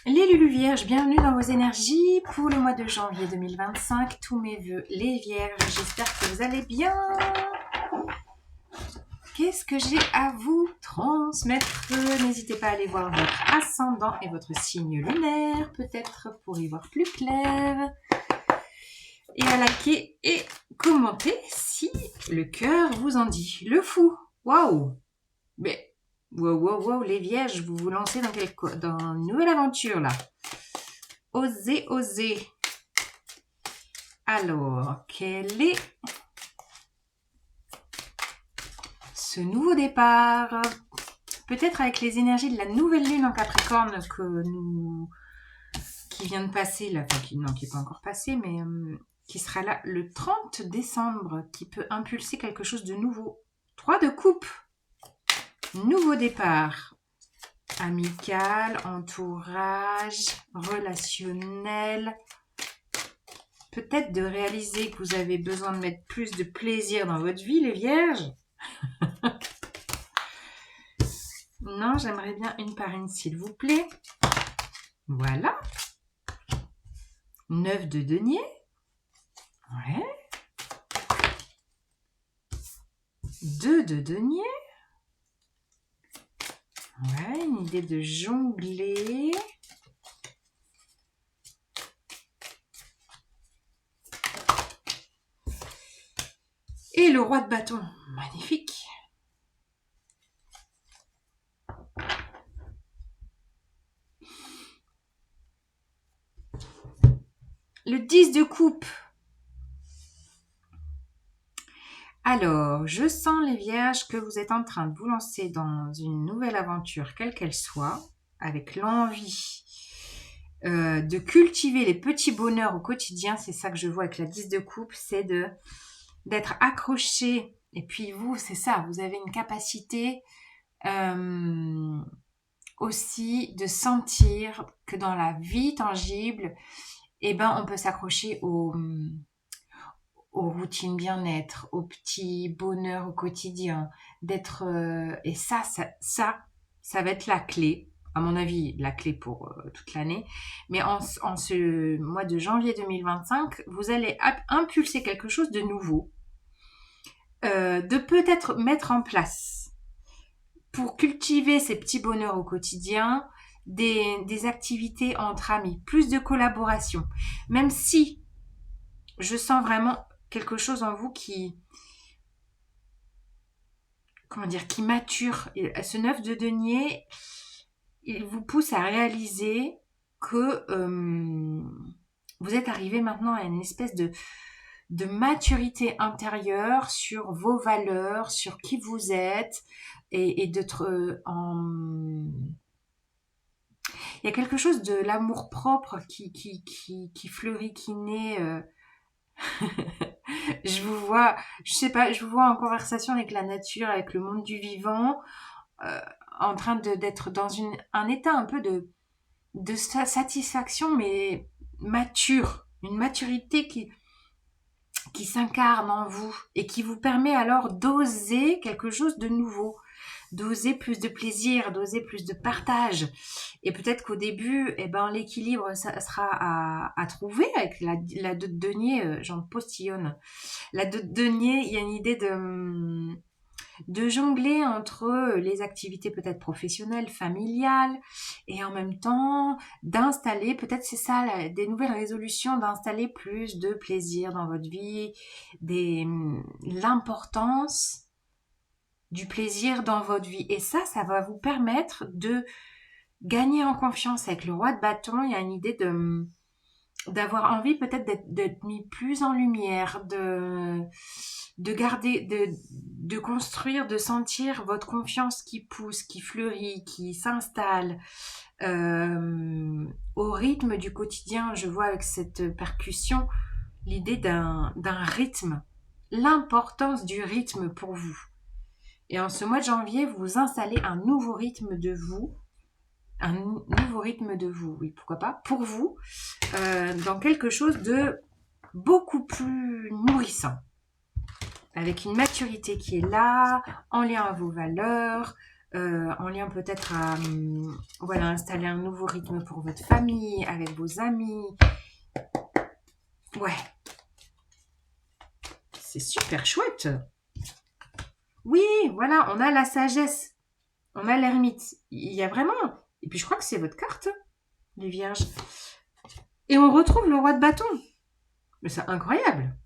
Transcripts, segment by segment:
Les Lulu Vierges, bienvenue dans vos énergies pour le mois de janvier 2025. Tous mes vœux, les Vierges, j'espère que vous allez bien. Qu'est-ce que j'ai à vous transmettre? N'hésitez pas à aller voir votre ascendant et votre signe lunaire, peut-être pour y voir plus clair. Et à liker et commenter si le cœur vous en dit. Le fou, waouh! Mais wow, les Vierges, vous vous lancez dans une nouvelle aventure là. Osez, osez. Alors, quel est ce nouveau départ? Peut-être avec les énergies de la nouvelle lune en Capricorne qui vient de passer, là, enfin, qui n'est pas encore passé, mais qui sera là le 30 décembre, qui peut impulser quelque chose de nouveau. 3 de coupe. Nouveau départ. Amical, entourage, relationnel. Peut-être de réaliser que vous avez besoin de mettre plus de plaisir dans votre vie, les Vierges. Non, j'aimerais bien une par une, s'il vous plaît. Voilà. 9 de denier. Ouais. 2 de denier. Ouais, une idée de jongler. Et le roi de bâton. Magnifique. Le 10 de coupe. Alors, je sens les Vierges que vous êtes en train de vous lancer dans une nouvelle aventure, quelle qu'elle soit, avec l'envie de cultiver les petits bonheurs au quotidien. C'est ça que je vois avec la 10 de coupe, c'est d'être accroché. Et puis vous, c'est ça, vous avez une capacité aussi de sentir que dans la vie tangible, eh ben, on peut s'accrocher aux routines bien-être, aux petits bonheurs au quotidien, d'être et ça va être la clé, à mon avis, la clé pour toute l'année. Mais en ce mois de janvier 2025, vous allez impulser quelque chose de nouveau, de peut-être mettre en place pour cultiver ces petits bonheurs au quotidien, des activités entre amis, plus de collaboration. Même si je sens vraiment quelque chose en vous qui mature. Et ce 9 de denier, il vous pousse à réaliser que vous êtes arrivé maintenant à une espèce de maturité intérieure sur vos valeurs, sur qui vous êtes, et d'être il y a quelque chose de l'amour-propre qui fleurit, qui naît. Je vous vois, je sais pas, je vous vois en conversation avec la nature, avec le monde du vivant, euh, en train d'être dans un état un peu de satisfaction, mais mature. Une maturité qui s'incarne en vous et qui vous permet alors d'oser quelque chose de nouveau, d'oser plus de plaisir, d'oser plus de partage. Et peut-être qu'au début, eh ben, l'équilibre, ça sera à trouver avec la de denier, j'en postillonne. La de denier, il y a une idée de jongler entre les activités peut-être professionnelles, familiales, et en même temps d'installer, peut-être c'est ça, des nouvelles résolutions, d'installer plus de plaisir dans votre vie, l'importance du plaisir dans votre vie. Et ça va vous permettre de gagner en confiance avec le roi de bâton. Il y a une idée d'avoir envie peut-être d'être mis plus en lumière, de garder, de construire, de sentir votre confiance qui pousse, qui fleurit, qui s'installe au rythme du quotidien. Je vois avec cette percussion l'idée d'un rythme, l'importance du rythme pour vous. Et en ce mois de janvier, vous installez un nouveau rythme de vous, oui, pourquoi pas, pour vous, dans quelque chose de beaucoup plus nourrissant, avec une maturité qui est là, en lien à vos valeurs, en lien peut-être à voilà, installer un nouveau rythme pour votre famille, avec vos amis. Ouais, c'est super chouette. Oui, voilà, on a la sagesse, on a l'ermite. Il y a vraiment... Et puis je crois que c'est votre carte, les vierges. Et on retrouve le roi de bâton. Mais c'est incroyable.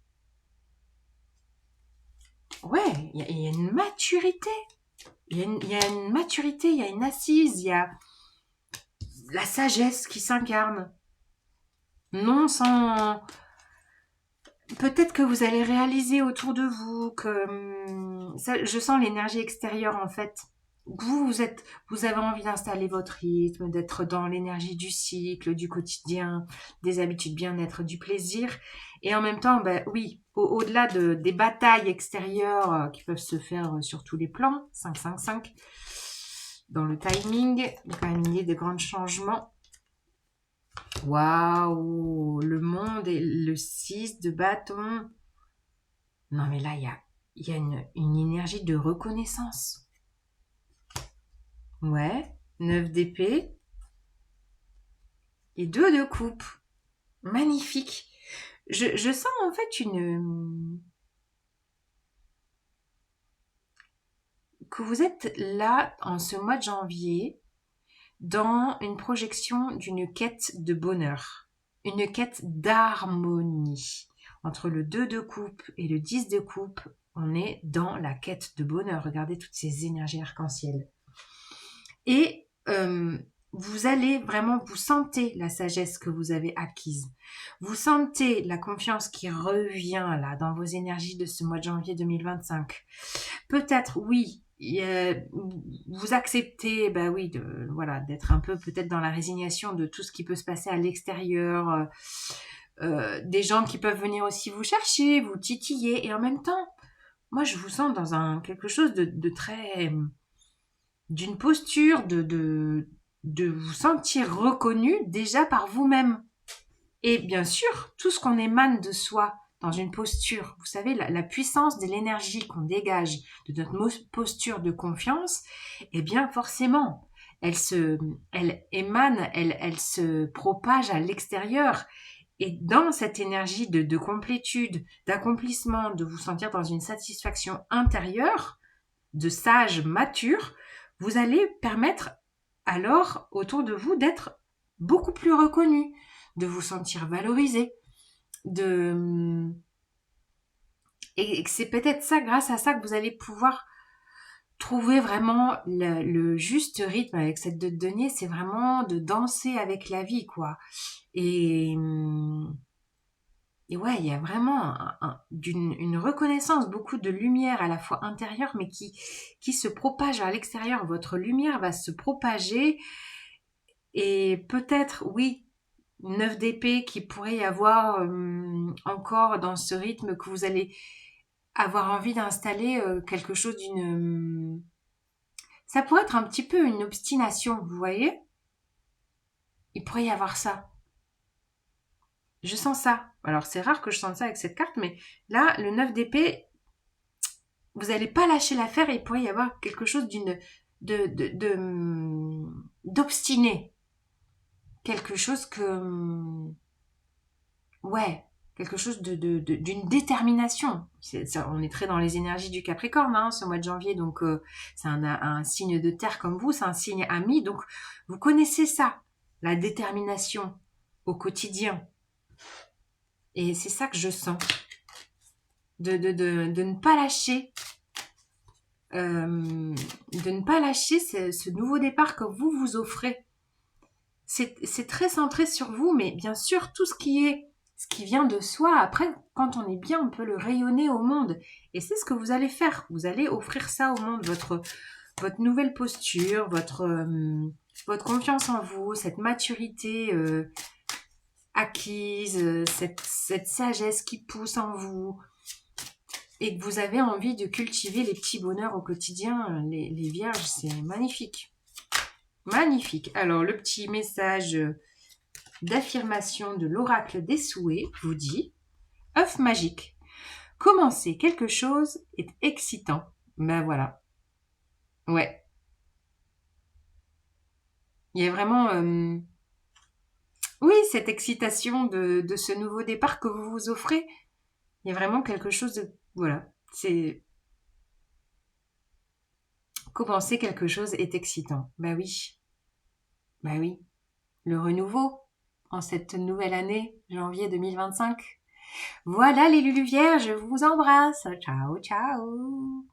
Ouais, il y a une maturité. Il y a une maturité, il y a une assise, il y a la sagesse qui s'incarne. Non sans... Peut-être que vous allez réaliser autour de vous que... ça, je sens l'énergie extérieure en fait. Vous avez envie d'installer votre rythme, d'être dans l'énergie du cycle, du quotidien, des habitudes bien-être, du plaisir. Et en même temps, ben, oui, au-delà des batailles extérieures qui peuvent se faire sur tous les plans, 5-5-5, dans le timing, quand même il y a de grands changements. Waouh, le monde et le 6 de bâton. Non mais là, il y a une énergie de reconnaissance. Ouais, 9 d'épée et 2 de coupe. Magnifique. Je sens en fait que vous êtes là en ce mois de janvier dans une projection d'une quête de bonheur, une quête d'harmonie. Entre le 2 de coupe et le 10 de coupe, on est dans la quête de bonheur. Regardez toutes ces énergies arc-en-ciel. Et vous allez vraiment, vous sentez la sagesse que vous avez acquise. Vous sentez la confiance qui revient là dans vos énergies de ce mois de janvier 2025. Peut-être, oui, vous acceptez, bah oui, voilà, d'être un peu peut-être dans la résignation de tout ce qui peut se passer à l'extérieur, des gens qui peuvent venir aussi vous chercher, vous titiller, et en même temps, moi je vous sens dans quelque chose de très, d'une posture de vous sentir reconnu déjà par vous-même. Et bien sûr, tout ce qu'on émane de soi dans une posture, vous savez, la puissance de l'énergie qu'on dégage de notre posture de confiance, eh bien forcément, elle émane, elle se propage à l'extérieur. Et dans cette énergie de complétude, d'accomplissement, de vous sentir dans une satisfaction intérieure, de sage mature, vous allez permettre alors autour de vous d'être beaucoup plus reconnu, de vous sentir valorisé, et c'est peut-être ça, grâce à ça, que vous allez pouvoir trouver vraiment le juste rythme avec cette deux de denier. C'est vraiment de danser avec la vie, quoi. Et, et ouais, il y a vraiment une reconnaissance, beaucoup de lumière à la fois intérieure, mais qui se propage à l'extérieur. Votre lumière va se propager et peut-être, oui, 9 d'épée qui pourrait y avoir encore dans ce rythme que vous allez avoir envie d'installer quelque chose d'une... ça pourrait être un petit peu une obstination, vous voyez? Il pourrait y avoir ça. Je sens ça. Alors c'est rare que je sente ça avec cette carte, mais là, le 9 d'épée, vous n'allez pas lâcher l'affaire et il pourrait y avoir quelque chose d'obstiné. Quelque chose que... ouais, quelque chose d'une détermination. On est très dans les énergies du Capricorne, hein, ce mois de janvier, donc c'est un signe de terre comme vous, c'est un signe ami, donc vous connaissez ça, la détermination au quotidien. Et c'est ça que je sens, de ne pas lâcher, de ne pas lâcher ce nouveau départ que vous vous offrez. C'est très centré sur vous, mais bien sûr, tout ce qui vient de soi, après, quand on est bien, on peut le rayonner au monde. Et c'est ce que vous allez faire. Vous allez offrir ça au monde, votre nouvelle posture, votre confiance en vous, cette maturité acquise, cette sagesse qui pousse en vous. Et que vous avez envie de cultiver les petits bonheurs au quotidien, les vierges, c'est magnifique. Magnifique. Alors, le petit message d'affirmation de l'oracle des souhaits vous dit « œuf magique. Commencer quelque chose est excitant. » Ben voilà. Ouais. Il y a vraiment, oui, cette excitation de ce nouveau départ que vous vous offrez. Il y a vraiment quelque chose de... Voilà, c'est... Commencer quelque chose est excitant. Bah oui, bah oui. Le renouveau en cette nouvelle année, janvier 2025. Voilà les Lulu Vierges, je vous embrasse. Ciao, ciao.